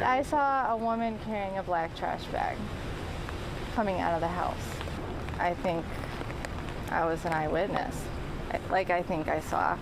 I saw a woman carrying a black trash bag coming out of the house. I think I was an eyewitness. I think I saw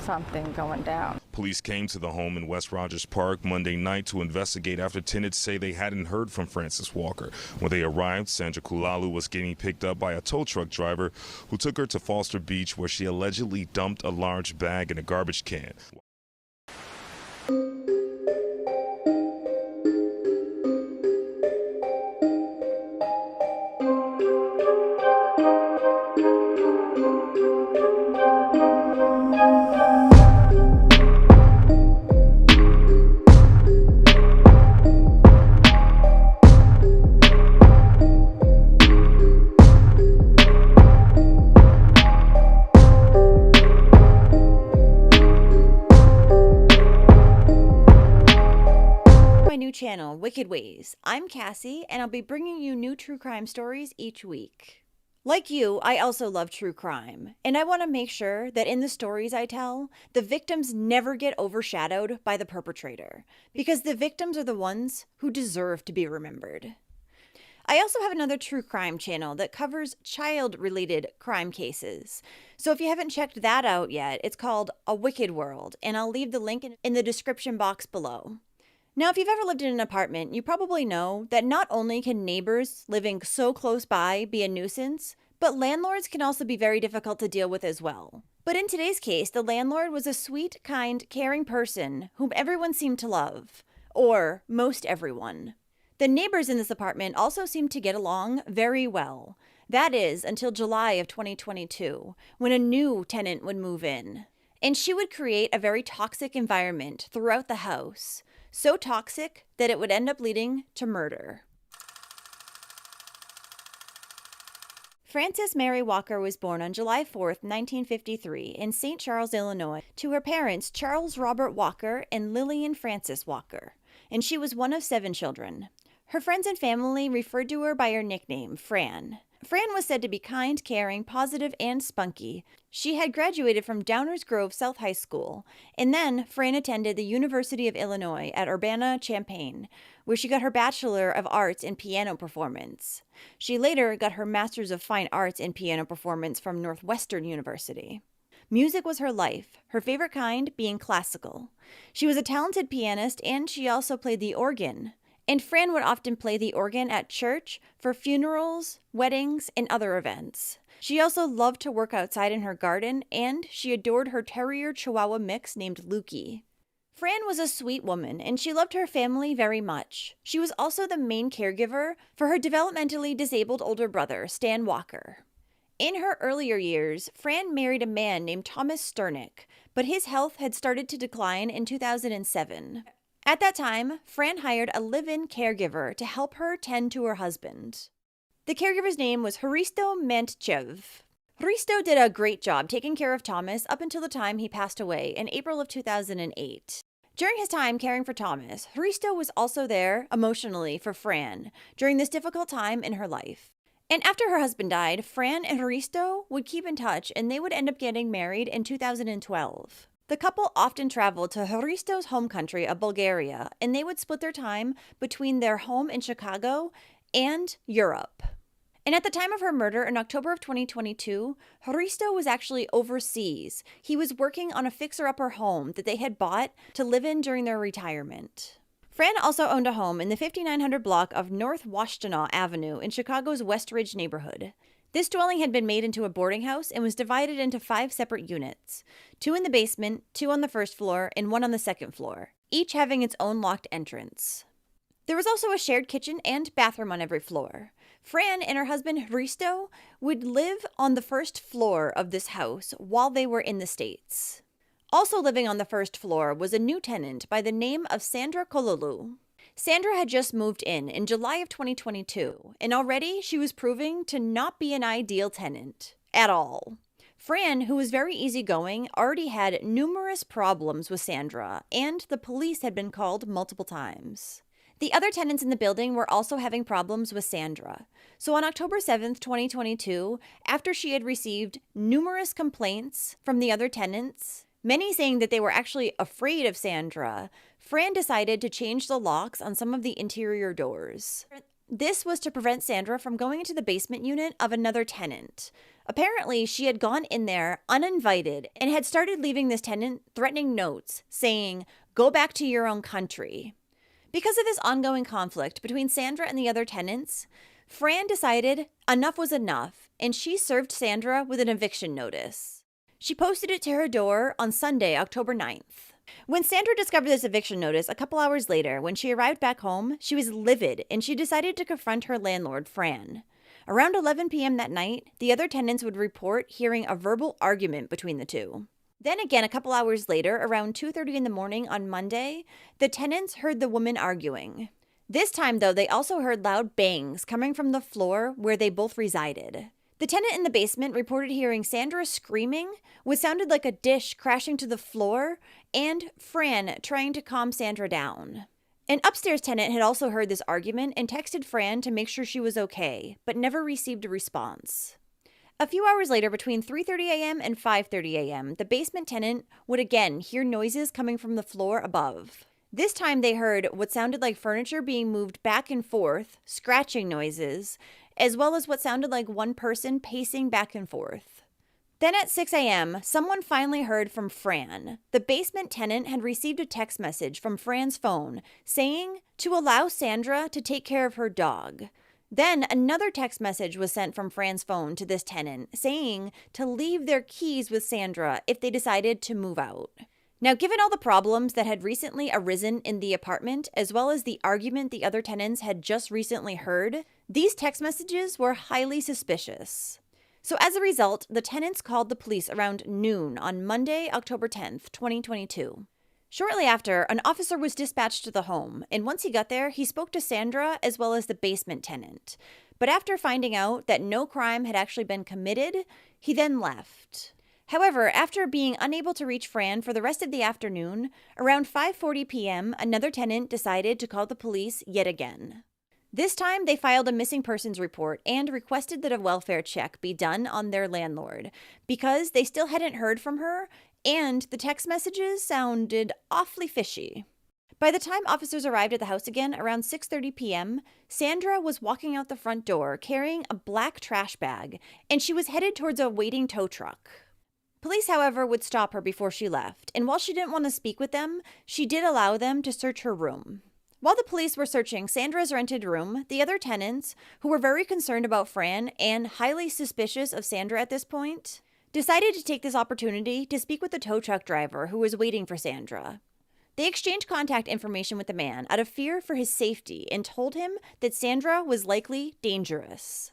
something going down. Police came to the home in West Rogers Park Monday night to investigate after tenants say they hadn't heard from Frances Walker. When they arrived, Sandra Kulalu was getting picked up by a tow truck driver who took her to Foster Beach, where she allegedly dumped a large bag in a garbage can. Channel Wicked Ways. I'm Cassie, and I'll be bringing you new true crime stories each week. Like you, I also love true crime, and I want to make sure that in the stories I tell, the victims never get overshadowed by the perpetrator, because the victims are the ones who deserve to be remembered. I also have another true crime channel that covers child-related crime cases. So if you haven't checked that out yet, it's called A Wicked World, and I'll leave the link in the description box below. Now, if you've ever lived in an apartment, you probably know that not only can neighbors living so close by be a nuisance, but landlords can also be very difficult to deal with as well. But in today's case, the landlord was a sweet, kind, caring person whom everyone seemed to love, or most everyone. The neighbors in this apartment also seemed to get along very well. That is, until July of 2022, when a new tenant would move in. And she would create a very toxic environment throughout the house. So toxic that it would end up leading to murder. Frances Mary Walker was born on July 4th, 1953 in St. Charles, Illinois, to her parents Charles Robert Walker and Lillian Frances Walker, and she was one of 7 children. Her friends and family referred to her by her nickname, Fran. Fran was said to be kind, caring, positive, and spunky. She had graduated from Downers Grove South High School, and then Fran attended the University of Illinois at Urbana-Champaign, where she got her Bachelor of Arts in Piano Performance. She later got her Master's of Fine Arts in Piano Performance from Northwestern University. Music was her life, her favorite kind being classical. She was a talented pianist, and she also played the organ. And Fran would often play the organ at church for funerals, weddings, and other events. She also loved to work outside in her garden, and she adored her terrier Chihuahua mix named Lukey. Fran was a sweet woman, and she loved her family very much. She was also the main caregiver for her developmentally disabled older brother, Stan Walker. In her earlier years, Fran married a man named Thomas Sternick, but his health had started to decline in 2007. At that time, Fran hired a live-in caregiver to help her tend to her husband. The caregiver's name was Hristo Mantchev. Hristo did a great job taking care of Thomas up until the time he passed away in April of 2008. During his time caring for Thomas, Hristo was also there emotionally for Fran during this difficult time in her life. And after her husband died, Fran and Hristo would keep in touch, and they would end up getting married in 2012. The couple often traveled to Hristo's home country of Bulgaria, and they would split their time between their home in Chicago and Europe. And at the time of her murder in October of 2022, Hristo was actually overseas. He was working on a fixer-upper home that they had bought to live in during their retirement. Fran also owned a home in the 5900 block of North Washtenaw Avenue in Chicago's West Ridge neighborhood. This dwelling had been made into a boarding house and was divided into 5 separate units, 2 in the basement, 2 on the first floor, and 1 on the second floor, each having its own locked entrance. There was also a shared kitchen and bathroom on every floor. Fran and her husband Hristo would live on the first floor of this house while they were in the States. Also living on the first floor was a new tenant by the name of Sandra Kololu. Sandra had just moved in July of 2022, and already she was proving to not be an ideal tenant at all. Fran, who was very easygoing, already had numerous problems with Sandra, and the police had been called multiple times. The other tenants in the building were also having problems with Sandra. So on October 7th, 2022, after she had received numerous complaints from the other tenants, many saying that they were actually afraid of Sandra, Fran decided to change the locks on some of the interior doors. This was to prevent Sandra from going into the basement unit of another tenant. Apparently, she had gone in there uninvited and had started leaving this tenant threatening notes saying, "Go back to your own country." Because of this ongoing conflict between Sandra and the other tenants, Fran decided enough was enough, and she served Sandra with an eviction notice. She posted it to her door on Sunday, October 9th. When Sandra discovered this eviction notice a couple hours later, when she arrived back home, she was livid and she decided to confront her landlord, Fran. Around 11 p.m. that night, the other tenants would report hearing a verbal argument between the two. Then again, a couple hours later, around 2:30 in the morning on Monday, the tenants heard the woman arguing. This time, though, they also heard loud bangs coming from the floor where they both resided. The tenant in the basement reported hearing Sandra screaming, what sounded like a dish crashing to the floor, and Fran trying to calm Sandra down. An upstairs tenant had also heard this argument and texted Fran to make sure she was okay, but never received a response. A few hours later, between 3:30 a.m. and 5:30 a.m., the basement tenant would again hear noises coming from the floor above. This time they heard what sounded like furniture being moved back and forth, scratching noises, as well as what sounded like one person pacing back and forth. Then at 6 a.m., someone finally heard from Fran. The basement tenant had received a text message from Fran's phone saying to allow Sandra to take care of her dog. Then another text message was sent from Fran's phone to this tenant saying to leave their keys with Sandra if they decided to move out. Now, given all the problems that had recently arisen in the apartment, as well as the argument the other tenants had just recently heard, these text messages were highly suspicious. So as a result, the tenants called the police around noon on Monday, October 10th, 2022. Shortly after, an officer was dispatched to the home, and once he got there, he spoke to Sandra as well as the basement tenant. But after finding out that no crime had actually been committed, he then left. However, after being unable to reach Fran for the rest of the afternoon, around 5:40 p.m., another tenant decided to call the police yet again. This time, they filed a missing persons report and requested that a welfare check be done on their landlord because they still hadn't heard from her and the text messages sounded awfully fishy. By the time officers arrived at the house again, around 6:30 p.m., Sandra was walking out the front door carrying a black trash bag, and she was headed towards a waiting tow truck. Police, however, would stop her before she left, and while she didn't want to speak with them, she did allow them to search her room. While the police were searching Sandra's rented room, the other tenants, who were very concerned about Fran and highly suspicious of Sandra at this point, decided to take this opportunity to speak with the tow truck driver who was waiting for Sandra. They exchanged contact information with the man out of fear for his safety and told him that Sandra was likely dangerous.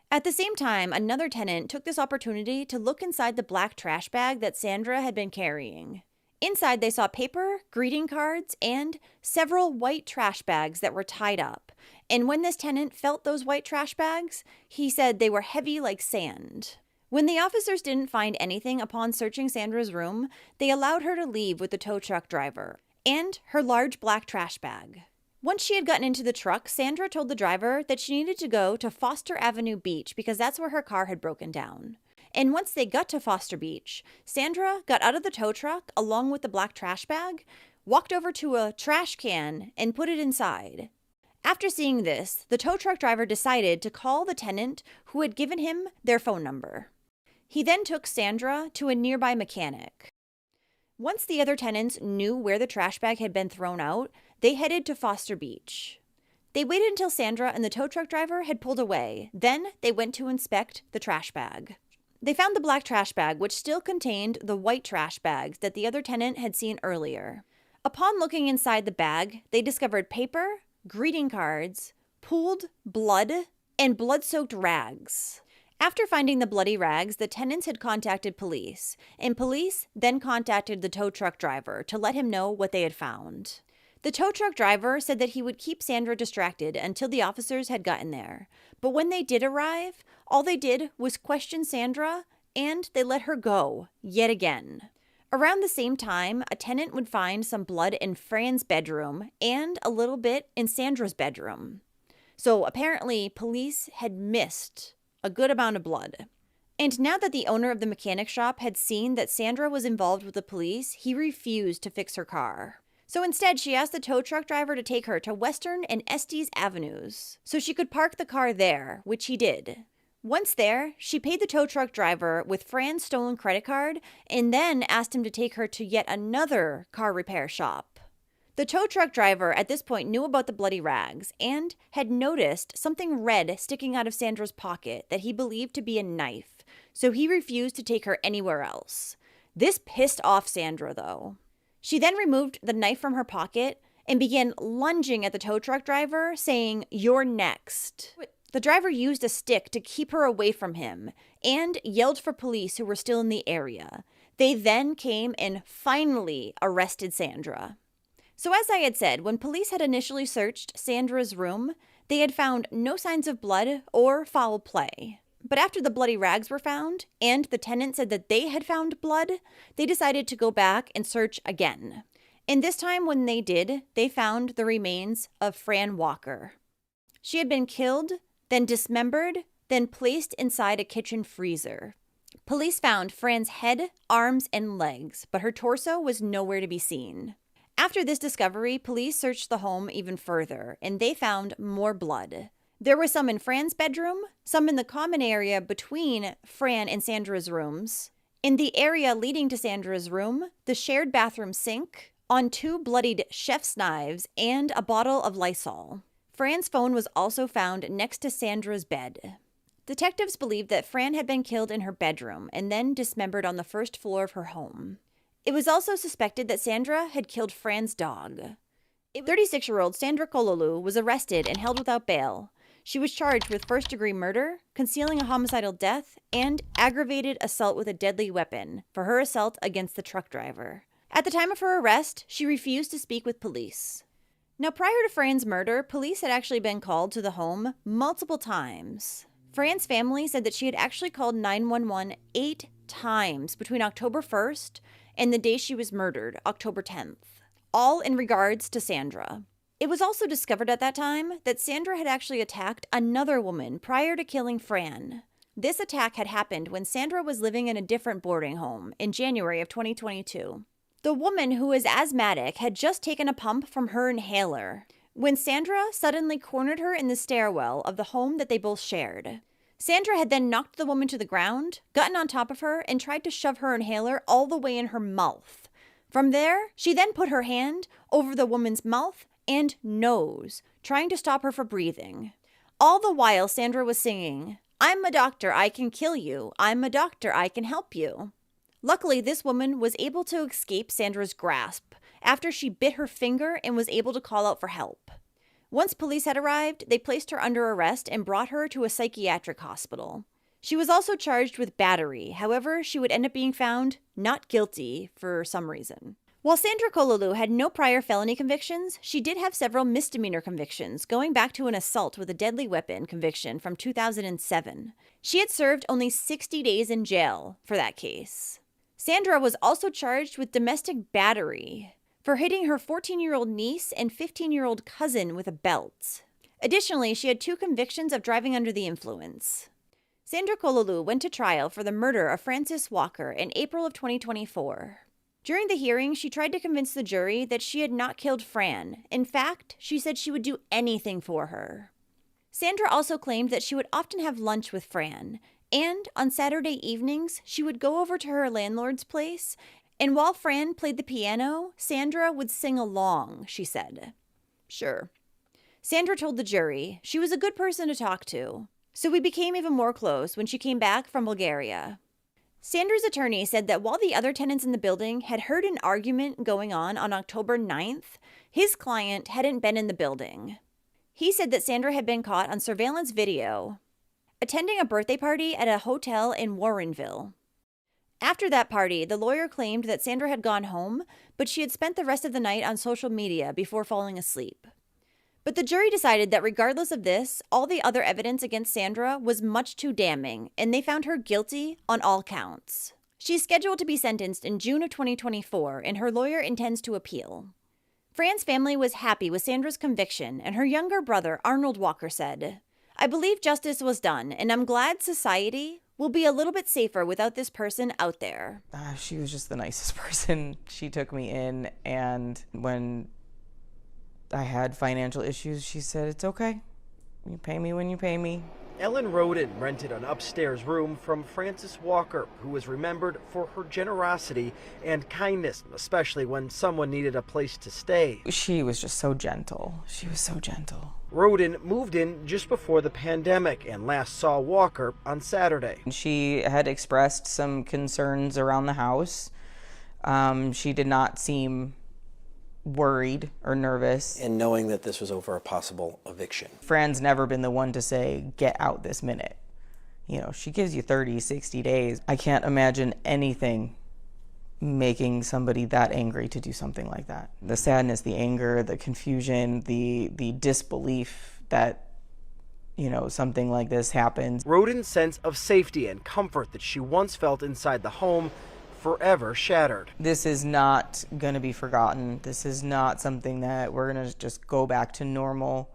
At the same time, another tenant took this opportunity to look inside the black trash bag that Sandra had been carrying. Inside, they saw paper, greeting cards, and several white trash bags that were tied up. And when this tenant felt those white trash bags, he said they were heavy like sand. When the officers didn't find anything upon searching Sandra's room, they allowed her to leave with the tow truck driver and her large black trash bag. Once she had gotten into the truck, Sandra told the driver that she needed to go to Foster Avenue Beach because that's where her car had broken down. And once they got to Foster Beach, Sandra got out of the tow truck along with the black trash bag, walked over to a trash can, and put it inside. After seeing this, the tow truck driver decided to call the tenant who had given him their phone number. He then took Sandra to a nearby mechanic. Once the other tenants knew where the trash bag had been thrown out, they headed to Foster Beach. They waited until Sandra and the tow truck driver had pulled away. Then they went to inspect the trash bag. They found the black trash bag, which still contained the white trash bags that the other tenant had seen earlier. Upon looking inside the bag, they discovered paper, greeting cards, pooled blood, and blood-soaked rags. After finding the bloody rags, the tenants had contacted police, and police then contacted the tow truck driver to let him know what they had found. The tow truck driver said that he would keep Sandra distracted until the officers had gotten there. But when they did arrive, all they did was question Sandra, and they let her go, yet again. Around the same time, a tenant would find some blood in Fran's bedroom and a little bit in Sandra's bedroom. So apparently, police had missed a good amount of blood. And now that the owner of the mechanic shop had seen that Sandra was involved with the police, he refused to fix her car. So instead, she asked the tow truck driver to take her to Western and Estes Avenues so she could park the car there, which he did. Once there, she paid the tow truck driver with Fran's stolen credit card and then asked him to take her to yet another car repair shop. The tow truck driver at this point knew about the bloody rags and had noticed something red sticking out of Sandra's pocket that he believed to be a knife, so he refused to take her anywhere else. This pissed off Sandra, though. She then removed the knife from her pocket and began lunging at the tow truck driver, saying, "You're next." The driver used a stick to keep her away from him and yelled for police who were still in the area. They then came and finally arrested Sandra. So as I had said, when police had initially searched Sandra's room, they had found no signs of blood or foul play. But after the bloody rags were found, and the tenant said that they had found blood, they decided to go back and search again. And this time when they did, they found the remains of Fran Walker. She had been killed, then dismembered, then placed inside a kitchen freezer. Police found Fran's head, arms, and legs, but her torso was nowhere to be seen. After this discovery, police searched the home even further, and they found more blood. There were some in Fran's bedroom, some in the common area between Fran and Sandra's rooms, in the area leading to Sandra's room, the shared bathroom sink, on 2 bloodied chef's knives, and a bottle of Lysol. Fran's phone was also found next to Sandra's bed. Detectives believed that Fran had been killed in her bedroom and then dismembered on the first floor of her home. It was also suspected that Sandra had killed Fran's dog. 36-year-old Sandra Kololu was arrested and held without bail. She was charged with first-degree murder, concealing a homicidal death, and aggravated assault with a deadly weapon for her assault against the truck driver. At the time of her arrest, she refused to speak with police. Now, prior to Fran's murder, police had actually been called to the home multiple times. Fran's family said that she had actually called 911 8 times between October 1st and the day she was murdered, October 10th, all in regards to Sandra. It was also discovered at that time that Sandra had actually attacked another woman prior to killing Fran. This attack had happened when Sandra was living in a different boarding home in January of 2022. The woman, who is asthmatic, had just taken a pump from her inhaler when Sandra suddenly cornered her in the stairwell of the home that they both shared. Sandra had then knocked the woman to the ground, gotten on top of her, and tried to shove her inhaler all the way in her mouth. From there, she then put her hand over the woman's mouth and nose, trying to stop her from breathing. All the while, Sandra was singing, "I'm a doctor, I can kill you. I'm a doctor, I can help you." Luckily, this woman was able to escape Sandra's grasp after she bit her finger and was able to call out for help. Once police had arrived, they placed her under arrest and brought her to a psychiatric hospital. She was also charged with battery. However, she would end up being found not guilty for some reason. While Sandra Kololu had no prior felony convictions, she did have several misdemeanor convictions, going back to an assault with a deadly weapon conviction from 2007. She had served only 60 days in jail for that case. Sandra was also charged with domestic battery for hitting her 14-year-old niece and 15-year-old cousin with a belt. Additionally, she had 2 convictions of driving under the influence. Sandra Kololu went to trial for the murder of Frances Walker in April of 2024. During the hearing, she tried to convince the jury that she had not killed Fran. In fact, she said she would do anything for her. Sandra also claimed that she would often have lunch with Fran, and on Saturday evenings, she would go over to her landlord's place, and while Fran played the piano, Sandra would sing along, she said. Sure. Sandra told the jury she was a good person to talk to, so we became even more close when she came back from Bulgaria. Sandra's attorney said that while the other tenants in the building had heard an argument going on October 9th, his client hadn't been in the building. He said that Sandra had been caught on surveillance video attending a birthday party at a hotel in Warrenville. After that party, the lawyer claimed that Sandra had gone home, but she had spent the rest of the night on social media before falling asleep. But the jury decided that regardless of this, all the other evidence against Sandra was much too damning, and they found her guilty on all counts. She's scheduled to be sentenced in June of 2024, and her lawyer intends to appeal. Fran's family was happy with Sandra's conviction, and her younger brother, Arnold Walker, said, "I believe justice was done, and I'm glad society We'll be a little bit safer without this person out there. She was just the nicest person. She took me in, and when I had financial issues, she said, "It's okay. You pay me when you pay me." Ellen Roden rented an upstairs room from Frances Walker, who was remembered for her generosity and kindness, especially when someone needed a place to stay. She was just so gentle. She was so gentle. Roden moved in just before the pandemic and last saw Walker on Saturday. She had expressed some concerns around the house. She did not seem worried or nervous. And knowing that this was over a possible eviction. Fran's never been the one to say, "Get out this minute." You know, she gives you 30, 60 days. I can't imagine anything making somebody that angry to do something like that. The sadness, the anger, the confusion, the disbelief that, you know, something like this happens. Roden's sense of safety and comfort that she once felt inside the home forever shattered. This is not going to be forgotten. This is not something that we're going to just go back to normal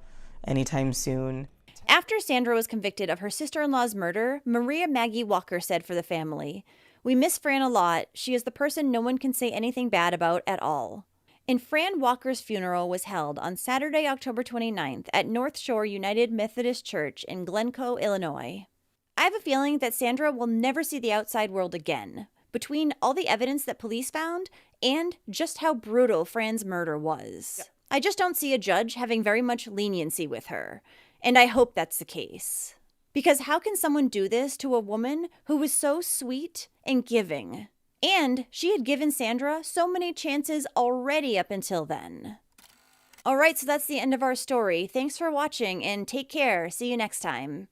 anytime soon. After Sandra was convicted of her sister-in-law's murder, Maria Maggie Walker said for the family, "We miss Fran a lot. She is the person no one can say anything bad about at all." And Fran Walker's funeral was held on Saturday, October 29th at North Shore United Methodist Church in Glencoe, Illinois. I have a feeling that Sandra will never see the outside world again, between all the evidence that police found and just how brutal Fran's murder was. I just don't see a judge having very much leniency with her, and I hope that's the case. Because how can someone do this to a woman who was so sweet and giving? And she had given Sandra so many chances already up until then. All right, so that's the end of our story. Thanks for watching and take care. See you next time.